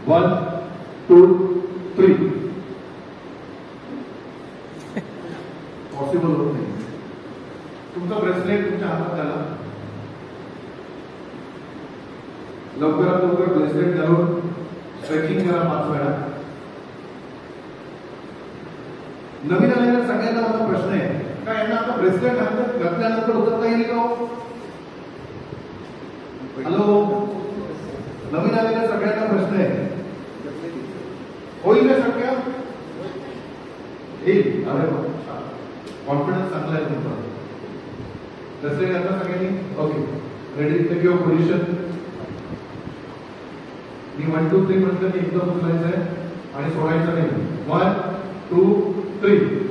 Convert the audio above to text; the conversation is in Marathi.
1 2 3 पॉसिबल होत नाही. तुमचा ब्रेसलेट तुमच्या हातात झाला. लवकरात लवकर ब्रेसलेट घालून स्ट्रेचिंग करा 5 वेळा. नवीन आलेल्या सगळ्यांना माझा प्रश्न आहे, काय यांना आता ब्रेसलेट घातल्यानंतर उतरता येईल का? हॅलो, नवीन आलेल्या सगळ्यांना प्रश्न आहे, होईल का शक्य? येईल. अरे कॉन्फिडन्स चांगला आहे तुमचा. ब्रेसलेट घातला सगळ्यांनी? Okay, ready, take your position. मी 1 2 3 म्हटलं की एकदम उचलायचं आहे आणि सोडायचं नाही. 1 2 3